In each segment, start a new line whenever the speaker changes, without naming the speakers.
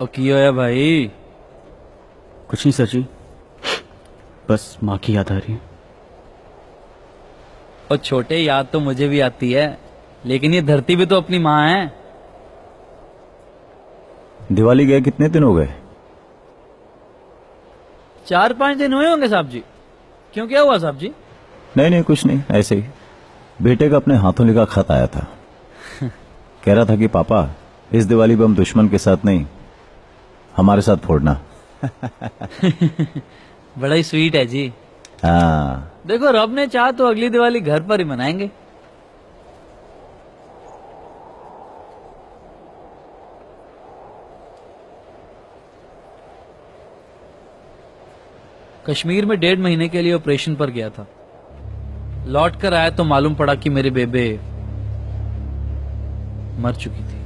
और कियो है भाई?
कुछ नहीं सर जी, बस माँ की याद आ रही है।
और छोटे, याद तो मुझे भी आती है, लेकिन ये धरती भी तो अपनी माँ है।
दिवाली गए कितने दिन हो गए?
4-5 दिन हुए होंगे साहब जी। क्यों, क्या हुआ साहब जी?
नहीं नहीं, कुछ नहीं, ऐसे ही। बेटे का अपने हाथों लिखा खत आया था। कह रहा था कि पापा, इस दिवाली बम दुश्मन के साथ नहीं, हमारे साथ फोड़ना।
बड़ा ही स्वीट है जी।
हाँ।
देखो, रब ने चाहा तो अगली दिवाली घर पर ही मनाएंगे। कश्मीर में 1.5 महीने के लिए ऑपरेशन पर गया था। लौट कर आया तो मालूम पड़ा कि मेरे बेबे मर चुकी थी।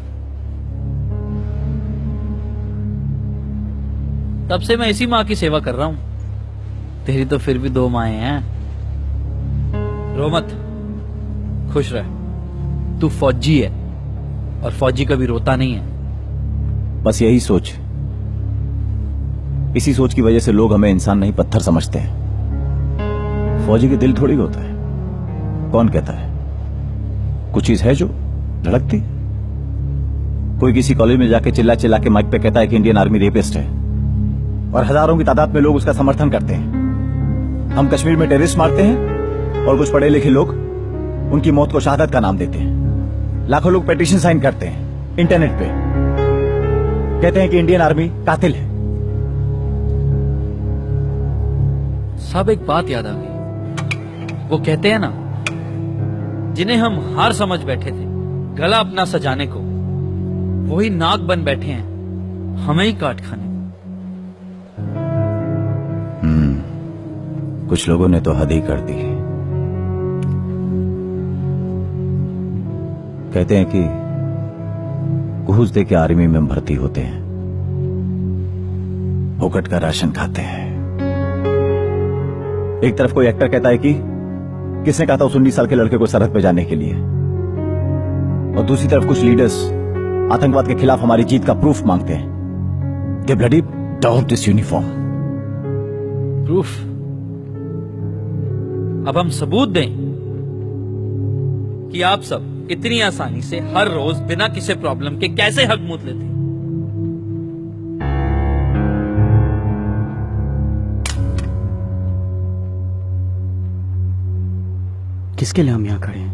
तब से मैं इसी माँ की सेवा कर रहा हूं। तेरी तो फिर भी 2 माएं हैं। रो मत, खुश रह। तू फौजी है और फौजी कभी रोता नहीं है।
बस यही सोच, इसी सोच की वजह से लोग हमें इंसान नहीं पत्थर समझते हैं। फौजी के दिल थोड़ी होता है। कौन कहता है? कुछ चीज है जो धड़कती। कोई किसी कॉलेज में जाके चिल्ला चिल्ला के माइक पे कहता है कि इंडियन आर्मी रेपिस्ट है, और हजारों की तादाद में लोग उसका समर्थन करते हैं। हम कश्मीर में टेररिस्ट मारते हैं और कुछ पढ़े लिखे लोग उनकी मौत को शहादत का नाम देते हैं। लाखों लोग पेटिशन साइन करते हैं इंटरनेट पे, कहते हैं कि इंडियन आर्मी कातिल है।
सब एक बात याद आ गई। वो कहते हैं ना, जिन्हें हम हार समझ बैठे थे गला अपना सजाने को, वही नाग बन बैठे हैं हमें ही काट खाने को।
कुछ लोगों ने तो हद ही कर दी। कहते हैं कि घूस दे के आर्मी में भर्ती होते हैं, फोकट का राशन खाते हैं। एक तरफ कोई एक्टर कहता है कि किसने कहा था उस 19 साल के लड़के को सरहद पे जाने के लिए, और दूसरी तरफ कुछ लीडर्स आतंकवाद के खिलाफ हमारी जीत का प्रूफ मांगते हैं। They bloody down this uniform.
Proof? अब हम सबूत दें कि आप सब इतनी आसानी से हर रोज बिना किसी प्रॉब्लम के कैसे हक मूत लेते।
किसके लिए हम यहाँ खड़े हैं?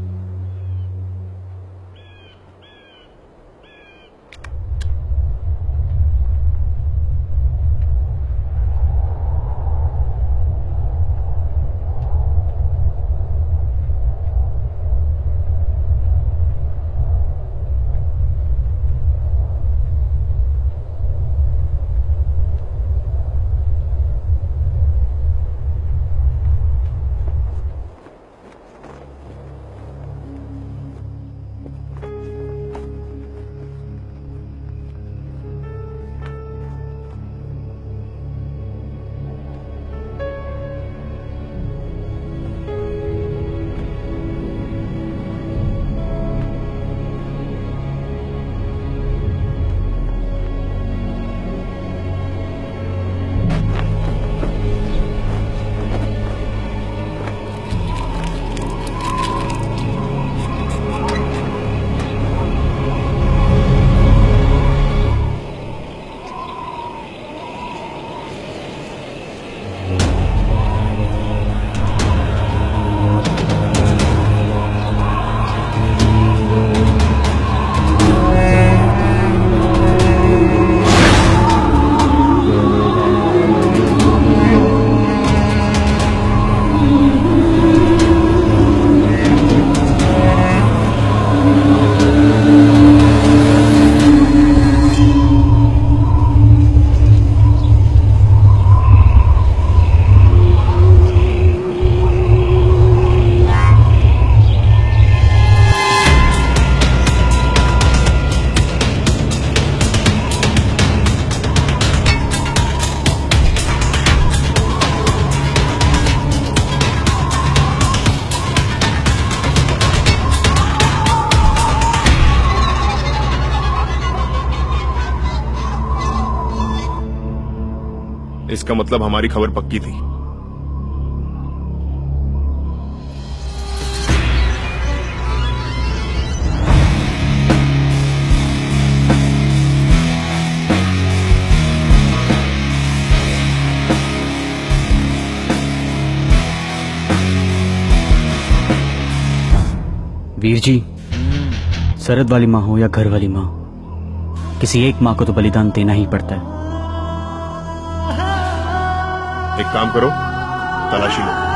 इसका मतलब हमारी खबर पक्की थी।
वीर जी, सरहद वाली माँ हो या घर वाली माँ, किसी एक माँ को तो बलिदान देना ही पड़ता है।
एक काम करो, तलाशी लो।